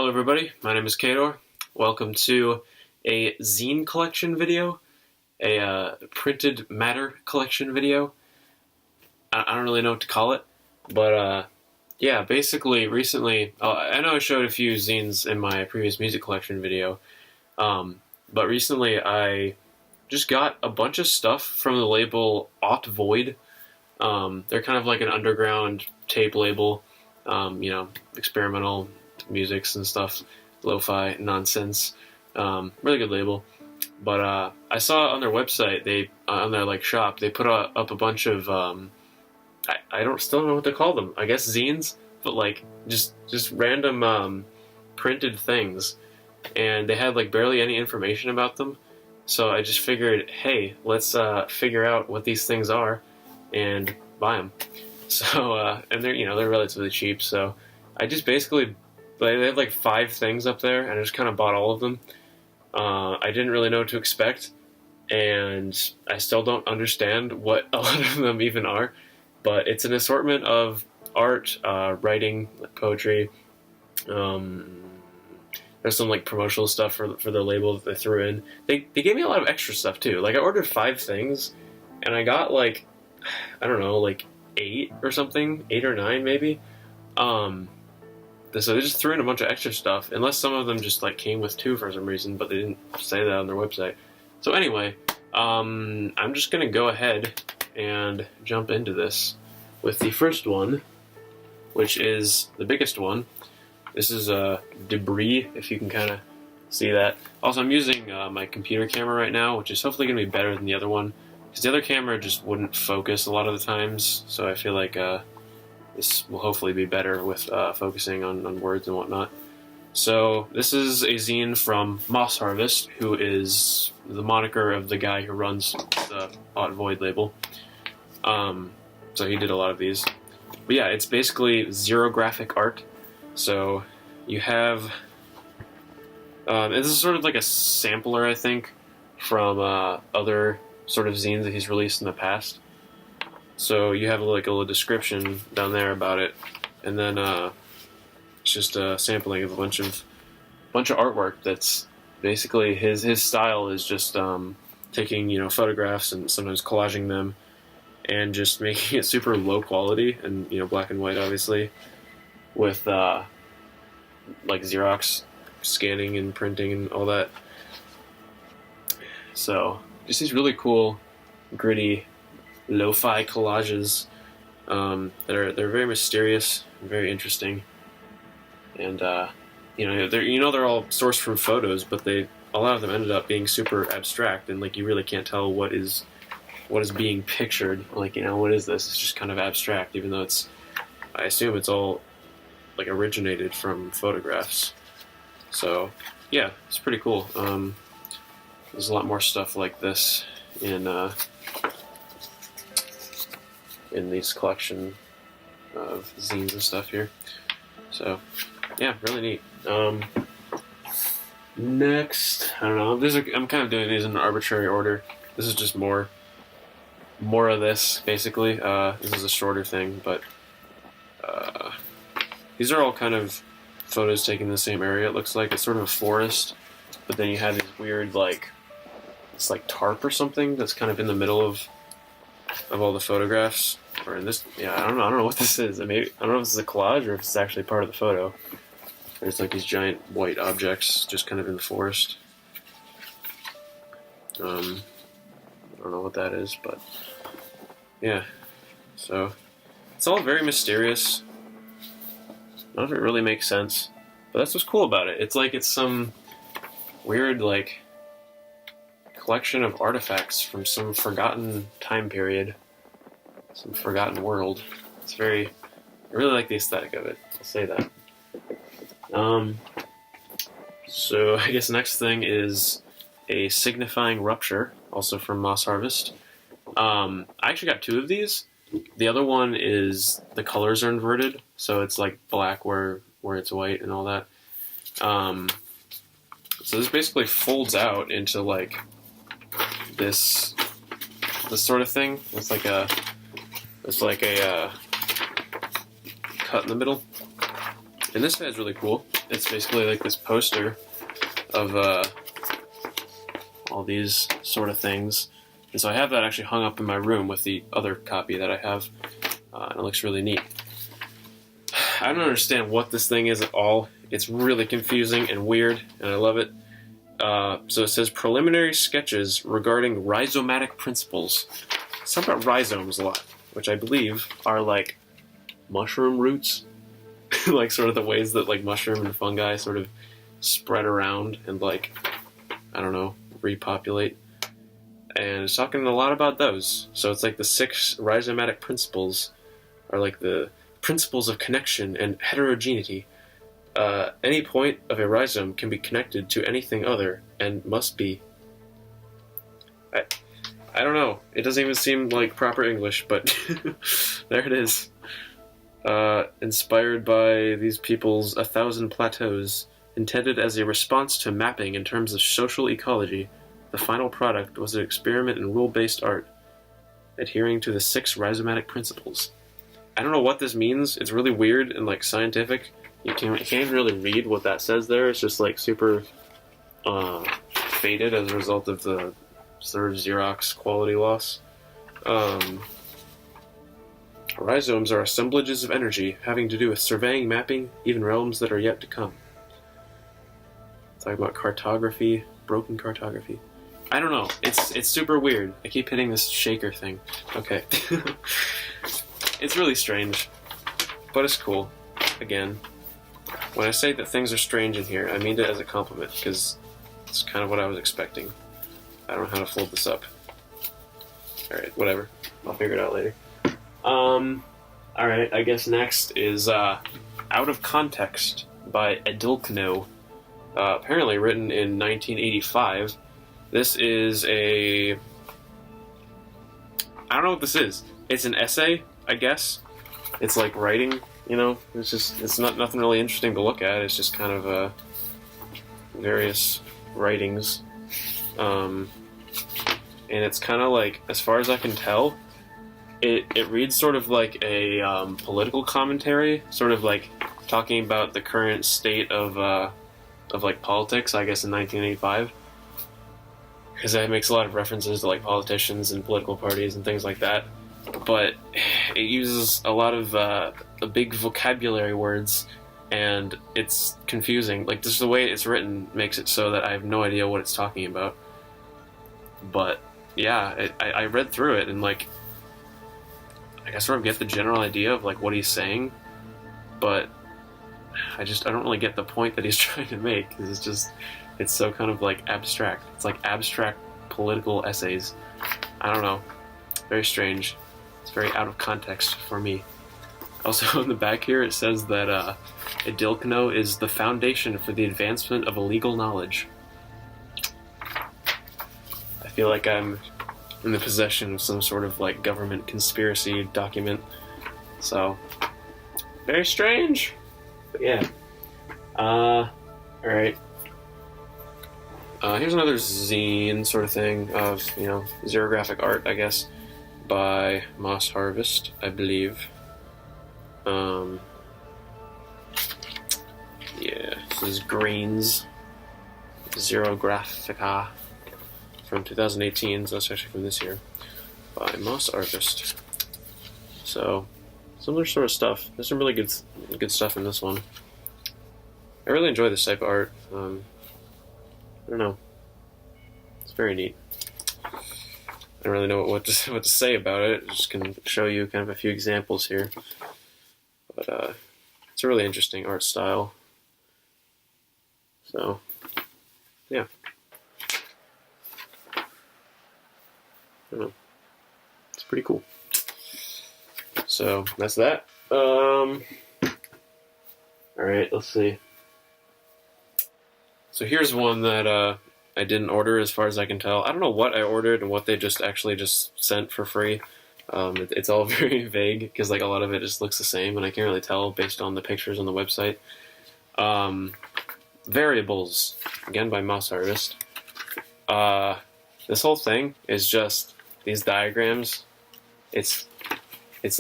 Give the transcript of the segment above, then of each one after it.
Hello everybody, my name is Kador. Welcome to a zine collection video, a printed matter collection video. I don't really know what to call it, but yeah, basically recently, I know I showed a few zines in my previous music collection video, but recently I just got a bunch of stuff from the label Aught. They're kind of like an underground tape label, experimental musics and stuff, lo-fi nonsense. Really good label. But I saw on their website, they on their shop, they put up a bunch of still don't know what to call them. I guess zines, but just random printed things, and they had barely any information about them. So I just figured, hey, let's figure out what these things are and buy them. So and they're relatively cheap. So I just basically, they have 5 things up there, and I just kind of bought all of them. I didn't really know what to expect, and I still don't understand what a lot of them even are. But it's an assortment of art, writing, poetry. There's some promotional stuff for their label that they threw in. They gave me a lot of extra stuff too. I ordered 5 things, and I got I don't know, 8 or something, 8 or 9 maybe. So they just threw in a bunch of extra stuff, unless some of them just came with 2 for some reason, but they didn't say that on their website. So anyway, I'm just gonna go ahead and jump into this with the first one, which is the biggest one. This is Debris, if you can kind of see that. Also, I'm using my computer camera right now, which is hopefully going to be better than the other one, because the other camera just wouldn't focus a lot of the times, so I feel like this will hopefully be better with focusing on words and whatnot. So this is a zine from Moss Harvest, who is the moniker of the guy who runs the Aught label. So he did a lot of these. But yeah, it's basically zero graphic art. So you have, and this is sort of like a sampler, I think, from other sort of zines that he's released in the past. So you have a little description down there about it, and then it's just a sampling of a bunch of artwork. That's basically his style is just taking photographs and sometimes collaging them, and just making it super low quality and black and white, obviously, with Xerox scanning and printing and all that. So just these really cool, gritty, lo-fi collages they're very mysterious and very interesting. And they're all sourced from photos, but a lot of them ended up being super abstract, and you really can't tell what is being pictured. What is this? It's just kind of abstract, even though I assume it's all originated from photographs. So yeah, it's pretty cool. There's a lot more stuff like this in these collection of zines and stuff here. So yeah, really neat. Next, I don't know. I'm kind of doing these in an arbitrary order. This is just more of this, basically. This is a shorter thing, but these are all kind of photos taken in the same area. It looks like it's sort of a forest, but then you have these weird it's tarp or something that's kind of in the middle of all the photographs. Or in this, yeah, I don't know what this is. I don't know if this is a collage or if it's actually part of the photo. There's these giant white objects just kind of in the forest. I don't know what that is, but yeah. So it's all very mysterious. None of it really makes sense, but that's what's cool about it. It's some weird collection of artifacts from some forgotten time period, some forgotten world. I really like the aesthetic of it. I'll say that. So I guess the next thing is a Signifying Rupture, also from Moss Harvest. I actually got 2 of these. The other one is the colors are inverted, so it's black where it's white and all that. So this basically folds out into this sort of thing. It's like a cut in the middle. And this guy's really cool. It's basically like this poster of all these sort of things. And so I have that actually hung up in my room with the other copy that I have. And it looks really neat. I don't understand what this thing is at all. It's really confusing and weird, and I love it. So it says preliminary sketches regarding rhizomatic principles. It's talking about rhizomes a lot, which I believe are like mushroom roots. Like sort of the ways that like mushroom and fungi sort of spread around and like, I don't know, repopulate. And it's talking a lot about those. So it's like the 6 rhizomatic principles are like the principles of connection and heterogeneity. Any point of a rhizome can be connected to anything other and must be. I don't know. It doesn't even seem like proper English, but there it is. Inspired by these people's 1,000 plateaus, intended as a response to mapping in terms of social ecology, the final product was an experiment in rule-based art, adhering to the 6 rhizomatic principles. I don't know what this means. It's really weird and like scientific. You can't even really read what that says there. It's just like super faded as a result of the sort of Xerox quality loss. Rhizomes are assemblages of energy having to do with surveying, mapping, even realms that are yet to come. Talking about cartography, broken cartography. I don't know. It's super weird. I keep hitting this shaker thing. Okay. It's really strange, but it's cool. Again, when I say that things are strange in here, I mean it as a compliment, because it's kind of what I was expecting. I don't know how to fold this up. Alright, whatever. I'll figure it out later. Alright, I guess next is Out of Context by Edilkno. Apparently written in 1985. This is a... I don't know what this is. It's an essay, I guess. It's like writing, you know? It's not nothing really interesting to look at. It's just kind of various writings. And it's kind of like, as far as I can tell, it reads sort of like a political commentary, sort of like talking about the current state of like politics, I guess, in 1985. Because it makes a lot of references to like politicians and political parties and things like that. But it uses a lot of big vocabulary words, and it's confusing. Like, just the way it's written makes it so that I have no idea what it's talking about. But yeah, I read through it, and like, I sort of get the general idea of like what he's saying, but I don't really get the point that he's trying to make, because it's so kind of like abstract. It's like abstract political essays. I don't know. Very strange. It's very out of context for me. Also, on the back here, it says that Edilkno is the foundation for the advancement of illegal knowledge. I feel like I'm in the possession of some sort of like government conspiracy document. So, very strange. But yeah. Alright. Here's another zine sort of thing of, xerographic art, I guess, by Moss Harvest, I believe. Yeah, this is Green's Xerographica from 2018, so that's actually from this year, by Moss Harvest. So, similar sort of stuff. There's some really good stuff in this one. I really enjoy this type of art. I don't know. It's very neat. I don't really know what to say about it. I just can show you kind of a few examples here. But it's a really interesting art style. So, yeah. I don't know. It's pretty cool. So, that's that. Alright, let's see. So here's one that I didn't order, as far as I can tell. I don't know what I ordered and what they just sent for free. It's all very vague, because like a lot of it just looks the same, and I can't really tell based on the pictures on the website. Variables, again by Moss Harvest. This whole thing is just these diagrams. It's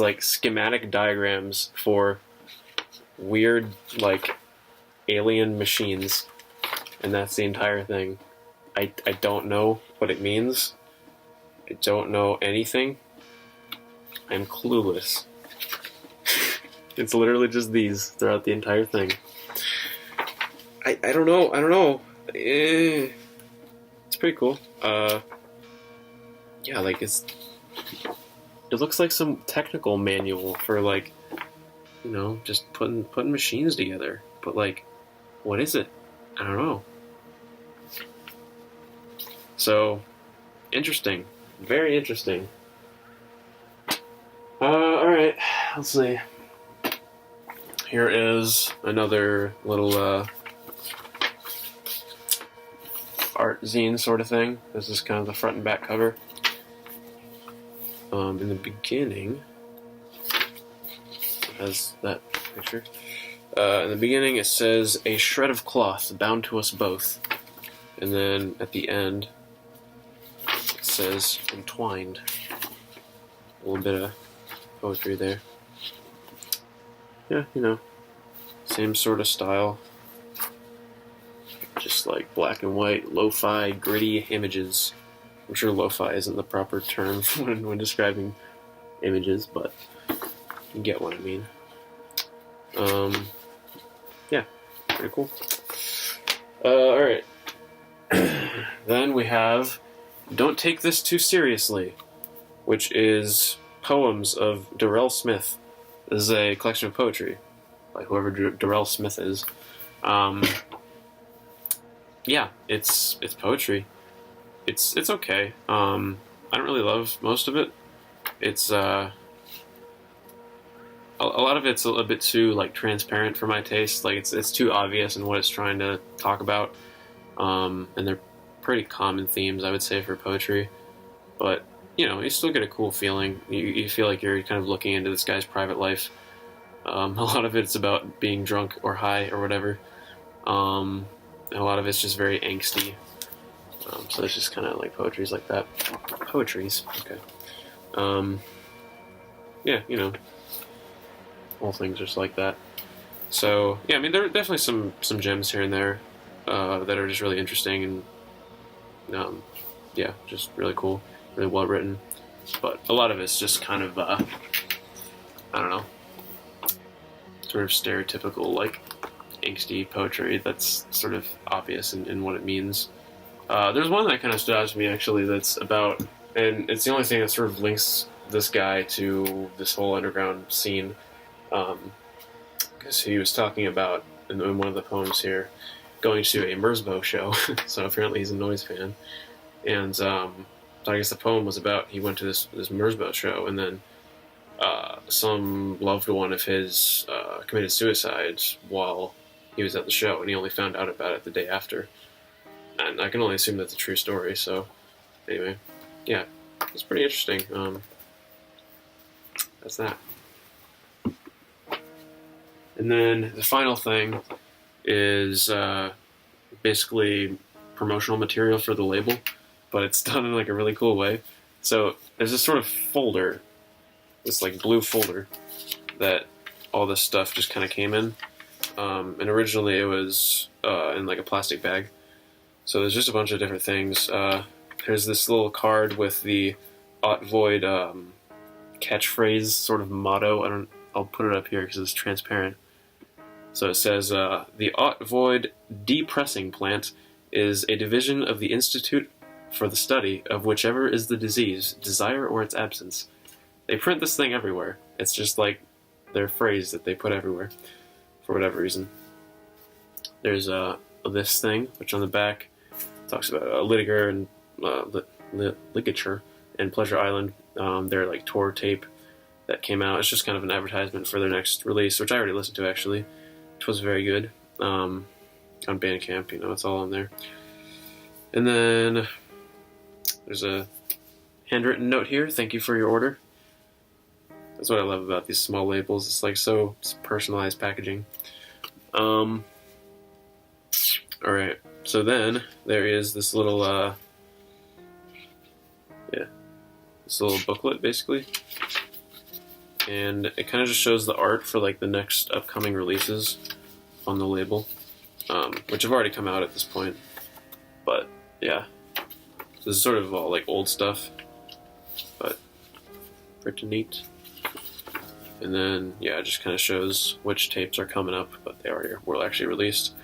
like schematic diagrams for weird, like, alien machines, and that's the entire thing. I don't know what it means. I don't know anything. I'm clueless. It's literally just these throughout the entire thing. I don't know. It's pretty cool. Yeah, like it looks like some technical manual for, like, you know, just putting machines together. But, like, what is it? I don't know. So, interesting. Very interesting. Alright, let's see. Here is another little, art zine sort of thing. This is kind of the front and back cover. In the beginning, it has that picture. In the beginning it says, "A shred of cloth bound to us both." And then at the end, it says, "Entwined." A little bit of poetry there. Yeah, you know, same sort of style. Just like black and white, lo-fi, gritty images. I'm sure lo-fi isn't the proper term when describing images, but you get what I mean. Yeah, pretty cool. Alright. Then we have "Don't Take This Too Seriously," which is poems of Darrell Smith. This is a collection of poetry by whoever Darrell Smith is. Yeah, it's poetry. It's okay. I don't really love most of it. It's a lot of it's a little bit too, like, transparent for my taste. Like, it's too obvious in what it's trying to talk about. And they're pretty common themes, I would say, for poetry. But, you know, you still get a cool feeling. You feel like you're kind of looking into this guy's private life. A lot of it's about being drunk or high or whatever. And a lot of it's just very angsty. So it's just kind of like poetries like that. Poetries, okay. Yeah, you know, all things just like that. So, yeah, I mean, there are definitely some gems here and there that are just really interesting and, yeah, just really cool, really well written. But a lot of it's just kind of, I don't know, sort of stereotypical, like, angsty poetry that's sort of obvious in what it means. There's one that kind of stood out to me, actually, that's about, and it's the only thing that sort of links this guy to this whole underground scene, because he was talking about, in one of the poems here, going to a Merzbow show, so apparently he's a Noise fan, and so I guess the poem was about, he went to this Merzbow show, and then some loved one of his committed suicide while he was at the show, and he only found out about it the day after. And I can only assume that's a true story, so anyway, yeah, it's pretty interesting. That's that. And then the final thing is basically promotional material for the label, but it's done in, like, a really cool way. So there's this sort of folder, this, like, blue folder that all this stuff just kind of came in. And originally it was in, like, a plastic bag. So there's just a bunch of different things. There's this little card with the Aught Void catchphrase sort of motto. I'll put it up here because it's transparent. So it says, "The Aught Void Depressing Plant is a division of the Institute for the Study of Whichever is the Disease, Desire or its Absence." They print this thing everywhere. It's just like their phrase that they put everywhere for whatever reason. There's this thing, which on the back talks about ligature and ligature and Pleasure Island. Their, like, tour tape that came out. It's just kind of an advertisement for their next release, which I already listened to, actually, which was very good. On Bandcamp, you know, it's all on there. And then there's a handwritten note here. "Thank you for your order." That's what I love about these small labels. It's, like, so personalized packaging. Alright, so then there is this little, this little booklet, basically. and it kind of just shows the art for like the next upcoming releases on the label, which have already come out at this point. But yeah, this is sort of all like old stuff, but pretty neat. And then yeah, it just kind of shows which tapes are coming up, but they already were actually released.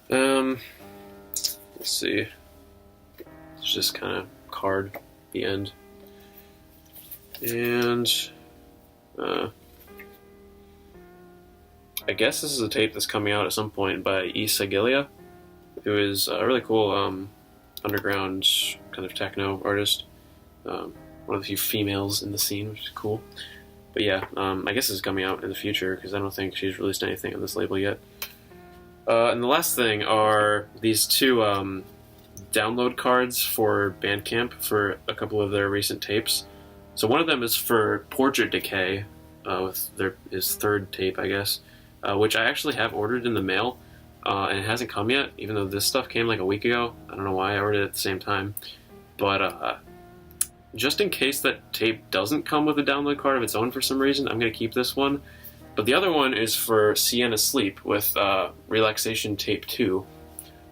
Let's see. It's just kind of card at the end. And I guess this is a tape that's coming out at some point by E. Sagilia, who is a really cool underground kind of techno artist. One of the few females in the scene, which is cool. But yeah, I guess this is coming out in the future because I don't think she's released anything on this label yet. And the last thing are these two download cards for Bandcamp for a couple of their recent tapes. So one of them is for Portrait Decay, with his third tape, I guess, which I actually have ordered in the mail, and it hasn't come yet, even though this stuff came like a week ago. I don't know why I ordered it at the same time. But just in case that tape doesn't come with a download card of its own for some reason, I'm going to keep this one. But the other one is for Sienna Sleep with Relaxation Tape 2.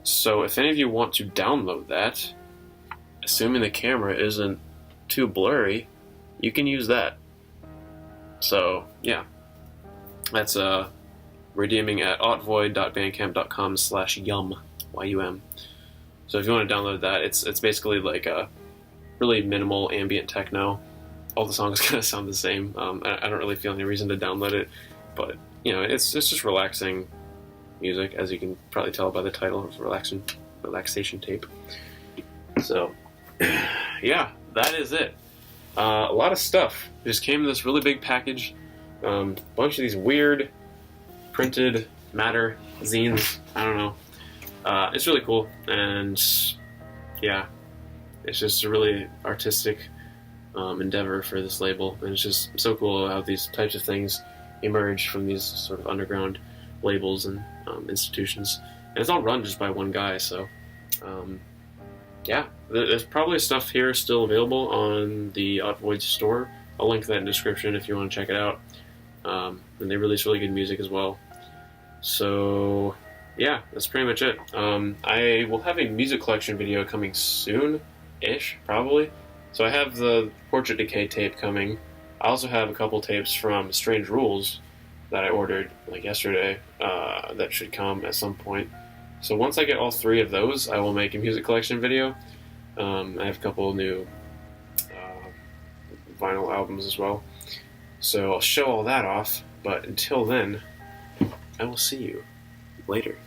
So if any of you want to download that, assuming the camera isn't too blurry, you can use that. So yeah, that's redeeming at aughtvoid.bandcamp.com/yum, Y-U-M. So if you want to download that, it's basically like a really minimal ambient techno. All the songs kind of sound the same. I don't really feel any reason to download it, but you know, it's just relaxing music, as you can probably tell by the title of Relaxation Tape. So yeah, that is it. A lot of stuff. It just came in this really big package. Bunch of these weird printed matter zines. I don't know. It's really cool, and yeah, it's just a really artistic endeavor for this label, and it's just so cool how these types of things emerge from these sort of underground labels and institutions. And it's all run just by one guy, so yeah, there's probably stuff here still available on the Aught Void store. I'll link that in the description if you want to check it out. And they release really good music as well. So yeah, that's pretty much it. I will have a music collection video coming soon-ish, probably. So I have the Portrait Decay tape coming. I also have a couple tapes from Strange Rules that I ordered like yesterday that should come at some point. So once I get all three of those, I will make a music collection video. I have a couple new vinyl albums as well. So I'll show all that off, but until then, I will see you later.